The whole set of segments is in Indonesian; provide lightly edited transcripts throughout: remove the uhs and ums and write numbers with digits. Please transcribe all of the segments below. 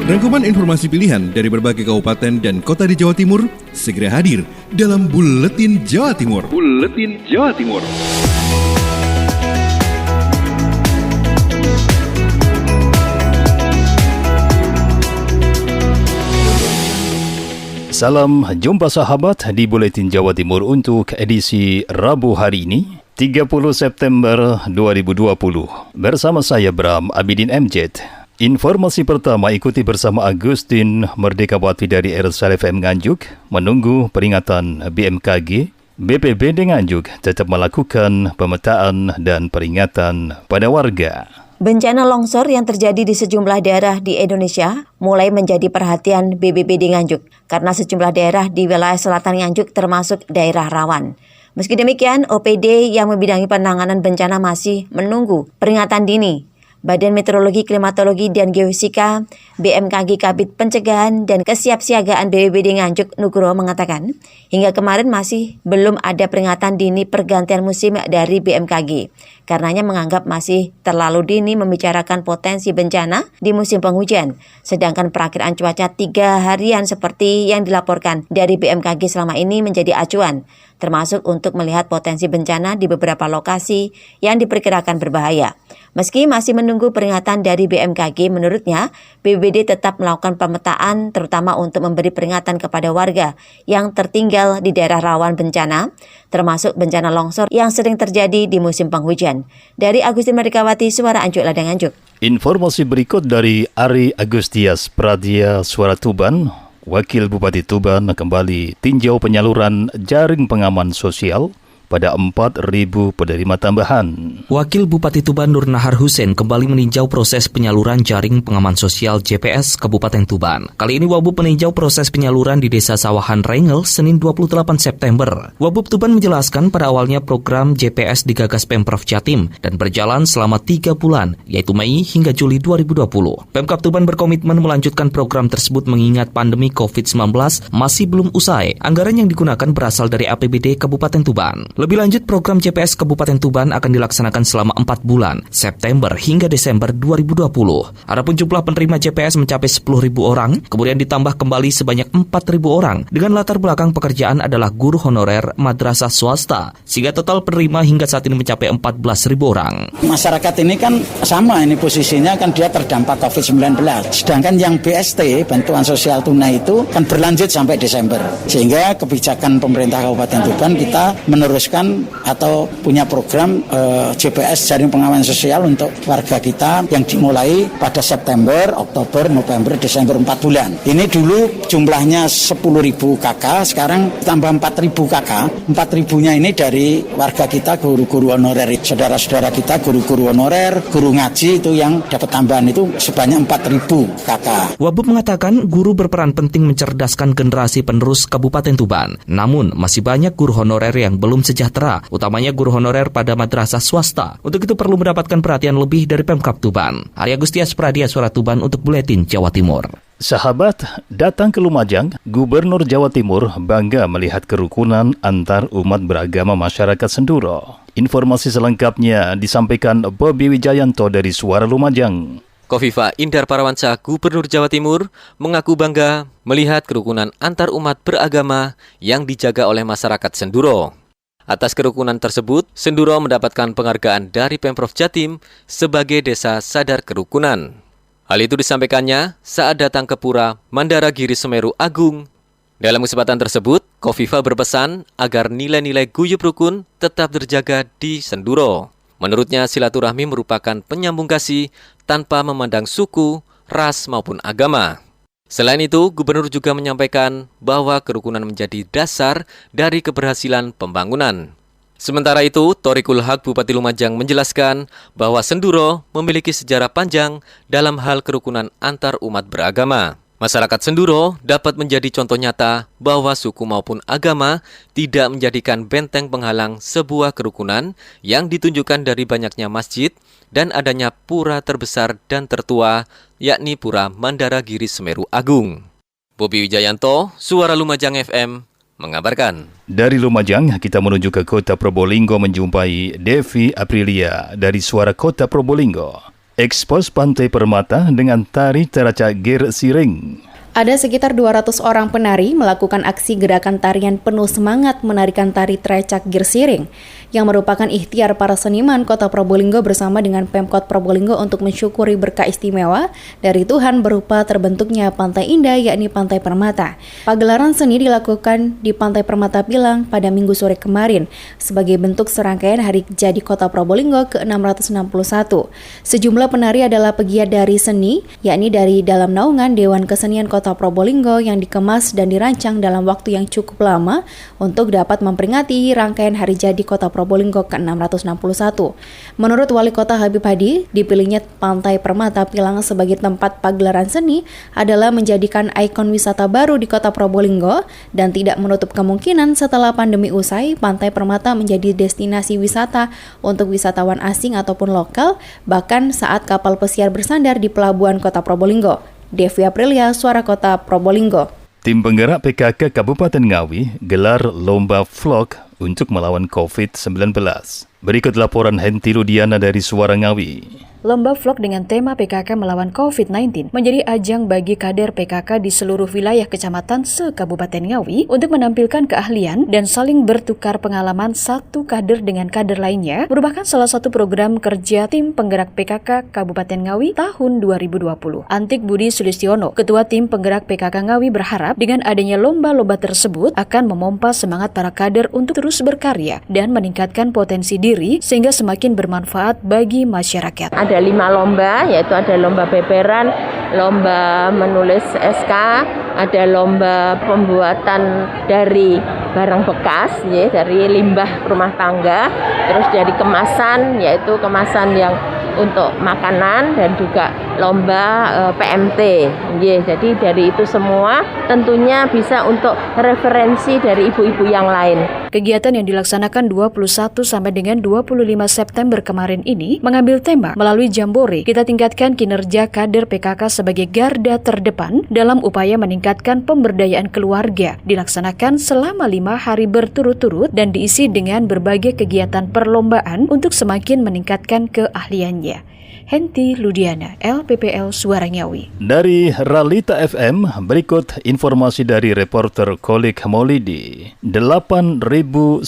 Rangkuman informasi pilihan dari berbagai kabupaten dan kota di Jawa Timur segera hadir dalam Buletin Jawa Timur. Buletin Jawa Timur. Salam jumpa sahabat di Buletin Jawa Timur untuk edisi Rabu hari ini, 30 September 2020. Bersama saya Bram Abidin MJ. Informasi pertama ikuti bersama Agustin Merdeka Bakti dari RSL FM Nganjuk menunggu peringatan BMKG. BPBD Nganjuk tetap melakukan pemetaan dan peringatan pada warga. Bencana longsor yang terjadi di sejumlah daerah di Indonesia mulai menjadi perhatian BPBD Nganjuk karena sejumlah daerah di wilayah selatan Nganjuk termasuk daerah rawan. Meski demikian, OPD yang membidangi penanganan bencana masih menunggu peringatan dini. Badan Meteorologi, Klimatologi, dan Geofisika BMKG Kabid Pencegahan dan Kesiapsiagaan BPBD Nganjuk Nugroho mengatakan, hingga kemarin masih belum ada peringatan dini pergantian musim dari BMKG. Karenanya menganggap masih terlalu dini membicarakan potensi bencana di musim penghujan. Sedangkan perakiraan cuaca 3 harian seperti yang dilaporkan dari BMKG selama ini menjadi acuan, termasuk untuk melihat potensi bencana di beberapa lokasi yang diperkirakan berbahaya. Meski masih menunggu peringatan dari BMKG, menurutnya BPBD tetap melakukan pemetaan terutama untuk memberi peringatan kepada warga yang tertinggal di daerah rawan bencana, termasuk bencana longsor yang sering terjadi di musim penghujan. Dari Agustin Merdekawati, Suara Anjuk Ladang Anjuk. Informasi berikut dari Ari Agustias Pradia Suara Tuban. Wakil Bupati Tuban kembali tinjau penyaluran jaring pengaman sosial pada 4.000 penerima tambahan. Wakil Bupati Tuban Nur Nahar Hussein kembali meninjau proses penyaluran jaring pengaman sosial JPS Kabupaten Tuban. Kali ini Wabub meninjau proses penyaluran di Desa Sawahan Rengel Senin 28 September. Wabub Tuban menjelaskan pada awalnya program JPS digagas Pemprov Jatim dan berjalan selama 3 bulan, yaitu Mei hingga Juli 2020. Pemkab Tuban berkomitmen melanjutkan program tersebut mengingat pandemi COVID-19 masih belum usai. Anggaran yang digunakan berasal dari APBD Kabupaten Tuban. Lebih lanjut, program JPS Kabupaten Tuban akan dilaksanakan selama 4 bulan, September hingga Desember 2020. Adapun jumlah penerima JPS mencapai 10.000 orang, kemudian ditambah kembali sebanyak 4.000 orang, dengan latar belakang pekerjaan adalah guru honorer madrasah swasta, sehingga total penerima hingga saat ini mencapai 14.000 orang. Masyarakat ini kan sama, ini posisinya kan dia terdampak COVID-19, sedangkan yang BST, bantuan sosial tunai itu kan berlanjut sampai Desember, sehingga kebijakan pemerintah Kabupaten Tuban kita meneruskan atau punya program JPS jaring pengaman sosial untuk warga kita yang dimulai pada September, Oktober, November, Desember 4 bulan. Ini dulu jumlahnya 10.000 KK, sekarang tambah 4.000 KK. 4.000-nya ini dari warga kita guru-guru honorer, saudara-saudara kita guru-guru honorer, guru ngaji itu yang dapat tambahan itu sebanyak 4.000 KK. Wabub mengatakan guru berperan penting mencerdaskan generasi penerus Kabupaten Tuban. Namun masih banyak guru honorer yang belum sejahtera, utamanya guru honorer pada madrasah swasta. Untuk itu perlu mendapatkan perhatian lebih dari Pemkab Tuban. Ari Agustias Pradia Suara Tuban untuk Buletin Jawa Timur. Sahabat, datang ke Lumajang, Gubernur Jawa Timur bangga melihat kerukunan antar umat beragama masyarakat Senduro. Informasi selengkapnya disampaikan Bobi Wijayanto dari Suara Lumajang. Kofifa Indar Parawansa, Gubernur Jawa Timur, mengaku bangga melihat kerukunan antar umat beragama yang dijaga oleh masyarakat Senduro. Atas kerukunan tersebut, Senduro mendapatkan penghargaan dari Pemprov Jatim sebagai Desa Sadar Kerukunan. Hal itu disampaikannya saat datang ke Pura Mandaragiri Semeru Agung. Dalam kesempatan tersebut, Kofifa berpesan agar nilai-nilai guyub rukun tetap terjaga di Senduro. Menurutnya, silaturahmi merupakan penyambung kasih tanpa memandang suku, ras maupun agama. Selain itu, Gubernur juga menyampaikan bahwa kerukunan menjadi dasar dari keberhasilan pembangunan. Sementara itu, Thoriqul Haq Bupati Lumajang menjelaskan bahwa Senduro memiliki sejarah panjang dalam hal kerukunan antar umat beragama. Masyarakat Senduro dapat menjadi contoh nyata bahwa suku maupun agama tidak menjadikan benteng penghalang sebuah kerukunan yang ditunjukkan dari banyaknya masjid dan adanya pura terbesar dan tertua, yakni Pura Mandaragiri Semeru Agung. Bobi Wijayanto, Suara Lumajang FM, mengabarkan. Dari Lumajang, kita menuju ke Kota Probolinggo menjumpai Devi Aprilia dari Suara Kota Probolinggo. Ekspos Pantai Permata dengan tari Teracak Gir Siring. Ada sekitar 200 orang penari melakukan aksi gerakan tarian penuh semangat menarikan tari Teracak Gir Siring yang merupakan ikhtiar para seniman Kota Probolinggo bersama dengan Pemkot Probolinggo untuk mensyukuri berkah istimewa dari Tuhan berupa terbentuknya pantai indah yakni Pantai Permata. Pagelaran seni dilakukan di Pantai Permata Pilang pada Minggu sore kemarin sebagai bentuk serangkaian Hari Jadi Kota Probolinggo ke-661. Sejumlah penari adalah pegiat dari seni yakni dari dalam naungan Dewan Kesenian Kota Probolinggo yang dikemas dan dirancang dalam waktu yang cukup lama untuk dapat memperingati rangkaian Hari Jadi Kota Probolinggo ke-661. Menurut Wali Kota Habib Hadi, dipilihnya Pantai Permata Pilang sebagai tempat pagelaran seni adalah menjadikan ikon wisata baru di Kota Probolinggo dan tidak menutup kemungkinan setelah pandemi usai, Pantai Permata menjadi destinasi wisata untuk wisatawan asing ataupun lokal, bahkan saat kapal pesiar bersandar di pelabuhan Kota Probolinggo. Devi Aprilia, Suara Kota Probolinggo. Tim penggerak PKK Kabupaten Ngawi gelar lomba vlog untuk melawan COVID-19. Berikut laporan Henti Ludiana dari Suara Ngawi. Lomba vlog dengan tema PKK melawan COVID-19 menjadi ajang bagi kader PKK di seluruh wilayah kecamatan se-Kabupaten Ngawi untuk menampilkan keahlian dan saling bertukar pengalaman satu kader dengan kader lainnya, merupakan salah satu program kerja tim penggerak PKK Kabupaten Ngawi tahun 2020. Antik Budi Sulistiono, Ketua Tim Penggerak PKK Ngawi berharap dengan adanya lomba-lomba tersebut akan memompa semangat para kader untuk terus berkarya dan meningkatkan potensi diri sehingga semakin bermanfaat bagi masyarakat. Ada 5 lomba, yaitu ada lomba beberan, lomba menulis SK, ada lomba pembuatan dari barang bekas, ya, dari limbah rumah tangga, terus dari kemasan, yaitu kemasan yang untuk makanan, dan juga lomba PMT. Jadi dari itu semua tentunya bisa untuk referensi dari ibu-ibu yang lain. Kegiatan yang dilaksanakan 21 sampai dengan 25 September kemarin ini mengambil tema melalui Jambore, kita tingkatkan kinerja kader PKK sebagai garda terdepan dalam upaya meningkatkan pemberdayaan keluarga. Dilaksanakan selama 5 hari berturut-turut dan diisi dengan berbagai kegiatan perlombaan untuk semakin meningkatkan keahliannya. Henti Ludiana, LPPL Suara Ngawi. Dari Ralita FM, berikut informasi dari reporter Kolik Maulidi. 8.009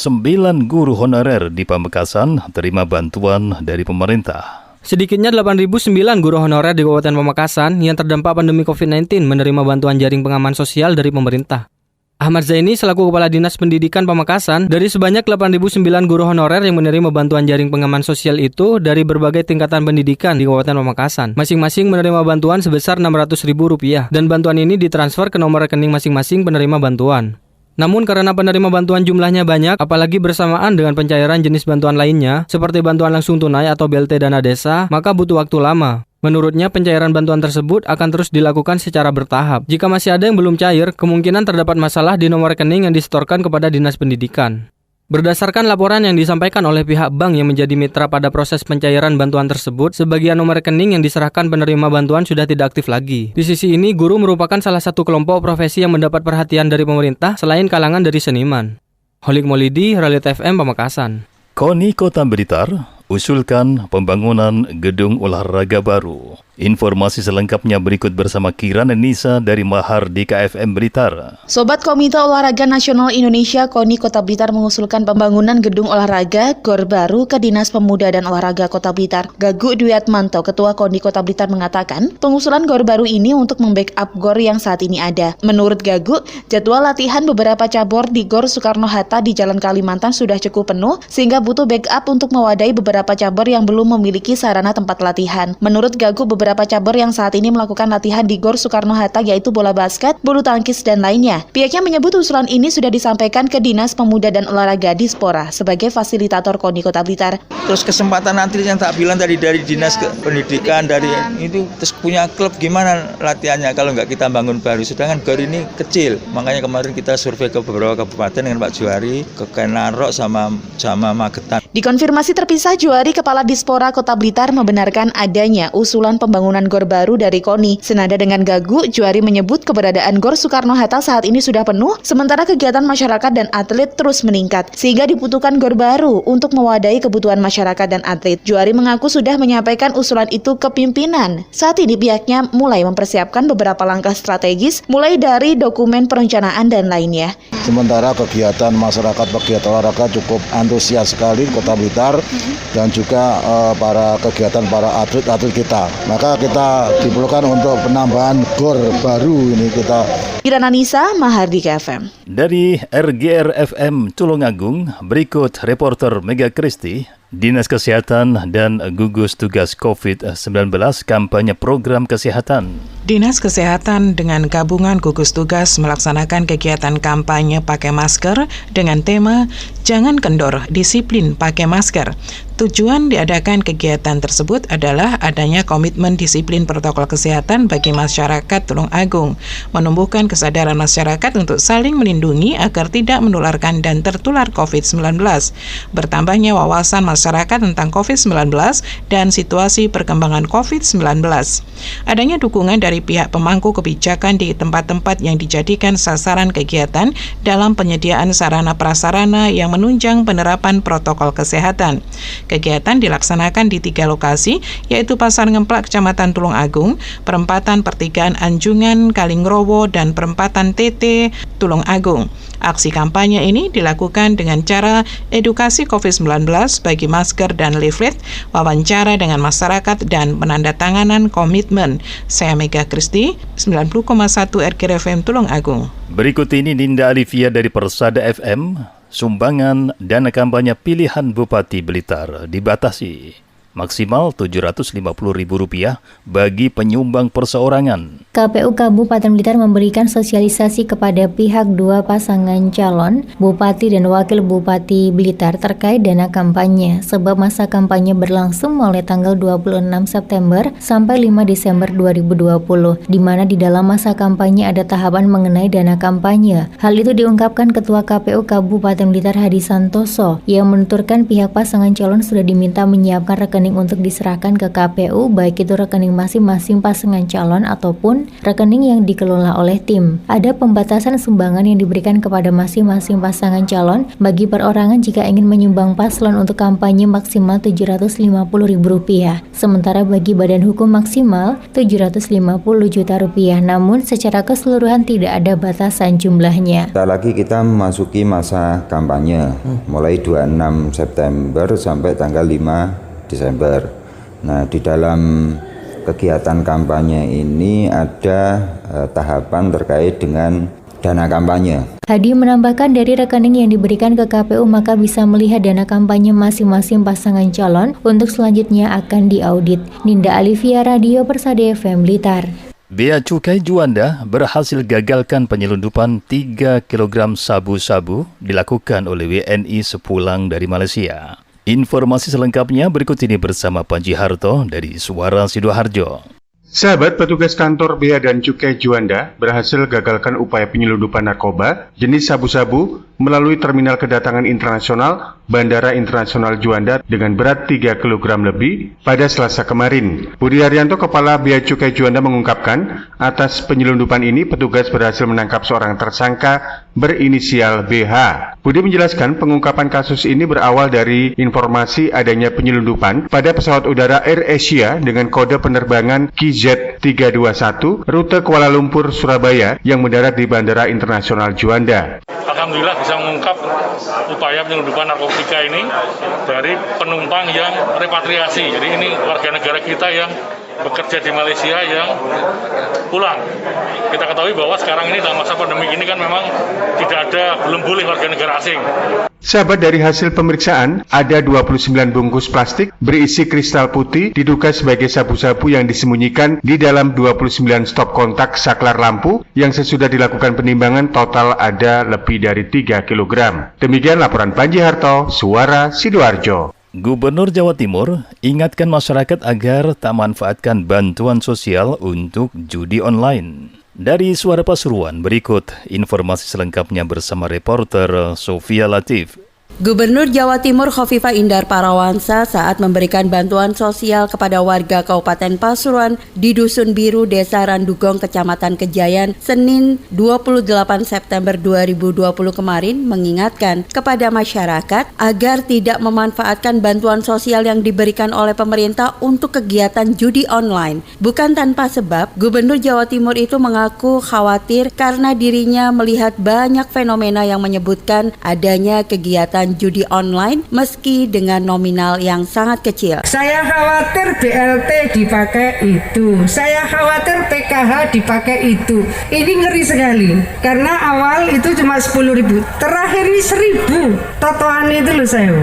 guru honorer di Pamekasan terima bantuan dari pemerintah. Sedikitnya 8.009 guru honorer di Kabupaten Pamekasan yang terdampak pandemi COVID-19 menerima bantuan jaring pengaman sosial dari pemerintah. Ahmad Zaini selaku Kepala Dinas Pendidikan Pamekasan, dari sebanyak 8.009 guru honorer yang menerima bantuan jaring pengaman sosial itu dari berbagai tingkatan pendidikan di Kabupaten Pamekasan. Masing-masing menerima bantuan sebesar Rp600.000 dan bantuan ini ditransfer ke nomor rekening masing-masing penerima bantuan. Namun karena penerima bantuan jumlahnya banyak, apalagi bersamaan dengan pencairan jenis bantuan lainnya, seperti bantuan langsung tunai atau BLT dana desa, maka butuh waktu lama. Menurutnya, pencairan bantuan tersebut akan terus dilakukan secara bertahap. Jika masih ada yang belum cair, kemungkinan terdapat masalah di nomor rekening yang disetorkan kepada Dinas Pendidikan. Berdasarkan laporan yang disampaikan oleh pihak bank yang menjadi mitra pada proses pencairan bantuan tersebut, sebagian nomor rekening yang diserahkan penerima bantuan sudah tidak aktif lagi. Di sisi ini, guru merupakan salah satu kelompok profesi yang mendapat perhatian dari pemerintah selain kalangan dari seniman. Holik Maulidi, Ralita FM, Pamekasan. KONI Kota Blitar usulkan pembangunan gedung olahraga baru. Informasi selengkapnya berikut bersama Kirana Nisa dari Mahardika FM Blitar. Sobat Komite Olahraga Nasional Indonesia KONI Kota Blitar mengusulkan pembangunan gedung olahraga GOR baru ke Dinas Pemuda dan Olahraga Kota Blitar. Gagu Dwi Atmanto, Ketua KONI Kota Blitar mengatakan, pengusulan GOR baru ini untuk membackup GOR yang saat ini ada. Menurut Gagu, jadwal latihan beberapa cabur di GOR Soekarno-Hatta di Jalan Kalimantan sudah cukup penuh, sehingga butuh backup untuk mewadahi beberapa cabur yang belum memiliki sarana tempat latihan. Menurut Gagu, beberapa cabur yang saat ini melakukan latihan di GOR Soekarno-Hatta yaitu bola basket, bulu tangkis, dan lainnya. Pihaknya menyebut usulan ini sudah disampaikan ke Dinas Pemuda dan Olahraga Dispora sebagai fasilitator KONI Kota Blitar. Terus kesempatan atlet yang tak bilang tadi dari Dinas Pendidikan, dari itu terus punya klub, gimana latihannya kalau nggak kita bangun baru, sedangkan GOR ini kecil. Makanya kemarin kita survei ke beberapa kabupaten dengan Pak Juari, ke Kenarok sama Magetan. Dikonfirmasi terpisah, Juari, Kepala Dispora Kota Blitar, membenarkan adanya usulan pembangunan pembangunan GOR baru dari KONI. Senada dengan Gagu, Juari menyebut keberadaan GOR Soekarno-Hatta saat ini sudah penuh, sementara kegiatan masyarakat dan atlet terus meningkat, sehingga dibutuhkan GOR baru untuk mewadahi kebutuhan masyarakat dan atlet. Juari mengaku sudah menyampaikan usulan itu ke pimpinan. Saat ini pihaknya mulai mempersiapkan beberapa langkah strategis, mulai dari dokumen perencanaan dan lainnya. Sementara kegiatan masyarakat, kegiatan olahraga cukup antusias sekali Kota Blitar dan juga para atlet kita. Maka kita diperlukan untuk penambahan GOR baru ini kita. Irana Nisa, Mahardika FM. Dari RGR FM Tulungagung, berikut reporter Mega Kristi. Dinas Kesehatan dan gugus tugas COVID-19 kampanye program kesehatan. Dinas Kesehatan dengan gabungan gugus tugas melaksanakan kegiatan kampanye pakai masker dengan tema Jangan Kendor, Disiplin Pakai Masker. Tujuan diadakan kegiatan tersebut adalah adanya komitmen disiplin protokol kesehatan bagi masyarakat Tulungagung, menumbuhkan kesadaran masyarakat untuk saling melindungi agar tidak menularkan dan tertular COVID-19, bertambahnya wawasan masyarakat tentang COVID-19 dan situasi perkembangan COVID-19. Adanya dukungan dari pihak pemangku kebijakan di tempat-tempat yang dijadikan sasaran kegiatan dalam penyediaan sarana prasarana yang menunjang penerapan protokol kesehatan. Kegiatan dilaksanakan di 3 lokasi, yaitu Pasar Ngemplak, Kecamatan Tulungagung, Perempatan Pertigaan Anjungan, Kalingrowo, dan Perempatan TT, Tulungagung. Aksi kampanye ini dilakukan dengan cara edukasi COVID-19 bagi masker dan leaflet, wawancara dengan masyarakat, dan penandatanganan komitmen. Saya Mega Kristi, 90,1 RGR FM Tulungagung. Berikut ini Dinda Alivia dari Persada FM. Sumbangan dana kampanye pilihan Bupati Blitar dibatasi. Maksimal Rp750.000 bagi penyumbang perseorangan. KPU Kabupaten Blitar memberikan sosialisasi kepada pihak 2 pasangan calon, Bupati dan Wakil Bupati Blitar terkait dana kampanye, sebab masa kampanye berlangsung mulai tanggal 26 September sampai 5 Desember 2020, di mana di dalam masa kampanye ada tahapan mengenai dana kampanye. Hal itu diungkapkan Ketua KPU Kabupaten Blitar Hadi Santoso, yang menuturkan pihak pasangan calon sudah diminta menyiapkan rekening untuk diserahkan ke KPU, baik itu rekening masing-masing pasangan calon ataupun rekening yang dikelola oleh tim. Ada pembatasan sumbangan yang diberikan kepada masing-masing pasangan calon bagi perorangan jika ingin menyumbang paslon untuk kampanye maksimal Rp750.000. Sementara bagi badan hukum maksimal Rp750 juta. Namun secara keseluruhan tidak ada batasan jumlahnya. Lagi kita memasuki masa kampanye mulai 26 September sampai tanggal 5 Desember. Nah, di dalam kegiatan kampanye ini ada tahapan terkait dengan dana kampanye. Hadi menambahkan dari rekening yang diberikan ke KPU maka bisa melihat dana kampanye masing-masing pasangan calon untuk selanjutnya akan diaudit. Ninda Alivia, Radio Persada FM Blitar. Bea Cukai Juanda berhasil gagalkan penyelundupan 3 kg sabu-sabu dilakukan oleh WNI sepulang dari Malaysia. Informasi selengkapnya berikut ini bersama Panji Harto dari Suara Sidoarjo. Sahabat, petugas kantor Bea dan Cukai Juanda berhasil gagalkan upaya penyelundupan narkoba jenis sabu-sabu melalui terminal kedatangan internasional Bandara Internasional Juanda dengan berat 3 kg lebih pada Selasa kemarin. Budi Haryanto, Kepala Bea Cukai Juanda mengungkapkan, atas penyelundupan ini petugas berhasil menangkap seorang tersangka berinisial BH. Budi menjelaskan pengungkapan kasus ini berawal dari informasi adanya penyelundupan pada pesawat udara Air Asia dengan kode penerbangan KZ321 rute Kuala Lumpur Surabaya yang mendarat di Bandara Internasional Juanda. Alhamdulillah bisa mengungkap upaya penyelundupan narkotika ini dari penumpang yang repatriasi. Jadi ini warga negara kita yang bekerja di Malaysia yang pulang. Kita ketahui bahwa sekarang ini dalam masa pandemi ini kan memang belum boleh warga negara asing. Sahabat, dari hasil pemeriksaan, ada 29 bungkus plastik berisi kristal putih diduga sebagai sabu-sabu yang disembunyikan di dalam 29 stop kontak saklar lampu yang sesudah dilakukan penimbangan total ada lebih dari 3 kg. Demikian laporan Panji Harto, Suara Sidoarjo. Gubernur Jawa Timur ingatkan masyarakat agar tak manfaatkan bantuan sosial untuk judi online. Dari Suara Pasuruan, berikut informasi selengkapnya bersama reporter Sofia Latif. Gubernur Jawa Timur Khofifah Indar Parawansa saat memberikan bantuan sosial kepada warga Kabupaten Pasuruan di Dusun Biru, Desa Randugong, Kecamatan Kejayan, Senin 28 September 2020 kemarin mengingatkan kepada masyarakat agar tidak memanfaatkan bantuan sosial yang diberikan oleh pemerintah untuk kegiatan judi online. Bukan tanpa sebab, Gubernur Jawa Timur itu mengaku khawatir karena dirinya melihat banyak fenomena yang menyebutkan adanya kegiatan judi online meski dengan nominal yang sangat kecil. Saya khawatir BLT dipakai itu, saya khawatir PKH dipakai itu. Ini ngeri sekali karena awal itu cuma 10.000, terakhir ini 1.000. Totoan itu loh saya.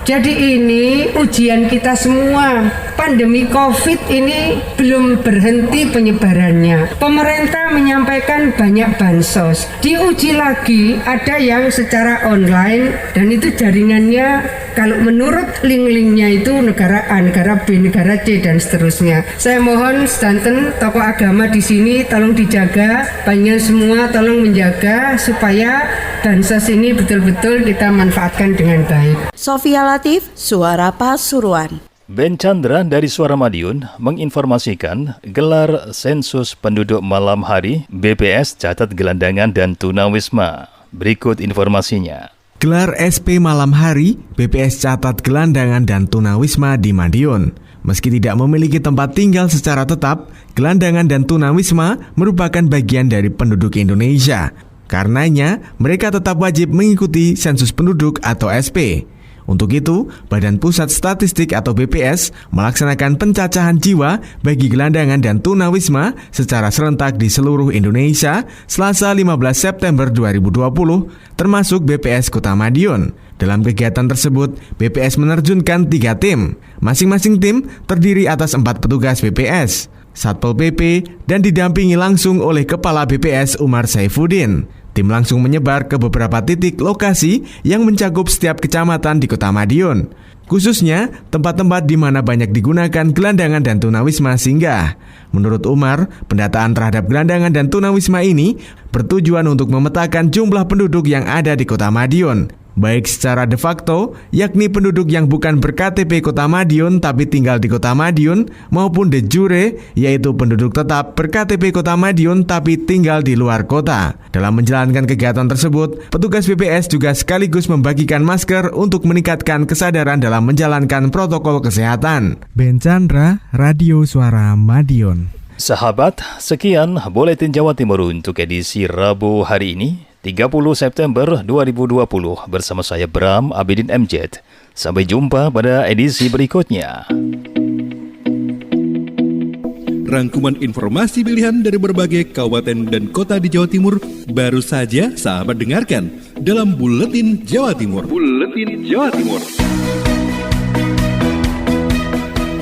Jadi ini ujian kita semua. Pandemi COVID ini belum berhenti penyebarannya. Pemerintah menyampaikan banyak bansos. Diuji lagi, ada yang secara online dan itu jaringannya kalau menurut link-linknya itu negara A, negara B, negara C dan seterusnya. Saya mohon sedanten tokoh agama di sini tolong dijaga, panjenengan semua tolong menjaga supaya bansos ini betul-betul kita manfaatkan dengan baik. Sofia Latif, Suara Pasuruan. Ben Chandra dari Suara Madiun menginformasikan gelar sensus penduduk malam hari BPS catat gelandangan dan tunawisma. Berikut informasinya. Gelar SP malam hari BPS catat gelandangan dan tunawisma di Madiun. Meski tidak memiliki tempat tinggal secara tetap, gelandangan dan tunawisma merupakan bagian dari penduduk Indonesia. Karenanya, mereka tetap wajib mengikuti sensus penduduk atau SP. Untuk itu, Badan Pusat Statistik atau BPS melaksanakan pencacahan jiwa bagi gelandangan dan tunawisma secara serentak di seluruh Indonesia Selasa 15 September 2020, termasuk BPS Kota Madiun. Dalam kegiatan tersebut, BPS menerjunkan 3 tim. Masing-masing tim terdiri atas 4 petugas BPS, Satpol PP, dan didampingi langsung oleh Kepala BPS Umar Saifuddin. Tim langsung menyebar ke beberapa titik lokasi yang mencakup setiap kecamatan di Kota Madiun, khususnya tempat-tempat di mana banyak digunakan gelandangan dan tunawisma singgah. Menurut Umar, pendataan terhadap gelandangan dan tunawisma ini bertujuan untuk memetakan jumlah penduduk yang ada di Kota Madiun, baik secara de facto, yakni penduduk yang bukan ber-KTP Kota Madiun tapi tinggal di Kota Madiun, maupun de jure, yaitu penduduk tetap ber-KTP Kota Madiun tapi tinggal di luar kota. Dalam menjalankan kegiatan tersebut, petugas BPS juga sekaligus membagikan masker untuk meningkatkan kesadaran dalam menjalankan protokol kesehatan. Ben Chandra, Radio Suara Madiun. Sahabat, sekian Buletin Jawa Timur untuk edisi Rabu hari ini, 30 September 2020 bersama saya Bram Abidin MZ. Sampai jumpa pada edisi berikutnya. Rangkuman informasi pilihan dari berbagai kabupaten dan kota di Jawa Timur baru saja sahabat dengarkan dalam Buletin Jawa Timur. Buletin Jawa Timur.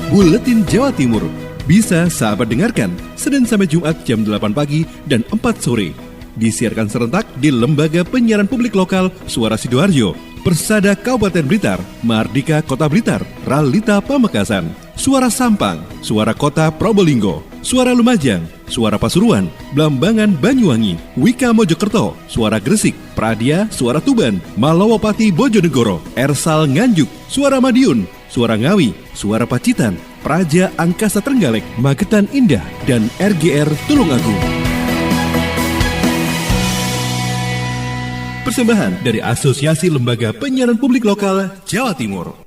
Buletin Jawa Timur bisa sahabat dengarkan Senin sampai Jumat jam 8 pagi dan 4 sore. Disiarkan serentak di Lembaga Penyiaran Publik Lokal Suara Sidoarjo, Persada Kabupaten Blitar, Mardika Kota Blitar, Ralita Pamekasan, Suara Sampang, Suara Kota Probolinggo, Suara Lumajang, Suara Pasuruan, Blambangan Banyuwangi, Wika Mojokerto, Suara Gresik, Pradia, Suara Tuban, Malawapati Bojonegoro, Ersal Nganjuk, Suara Madiun, Suara Ngawi, Suara Pacitan, Praja Angkasa Trenggalek, Magetan Indah, dan RGR Tulungagung. Persembahan dari Asosiasi Lembaga Penyiaran Publik Lokal Jawa Timur.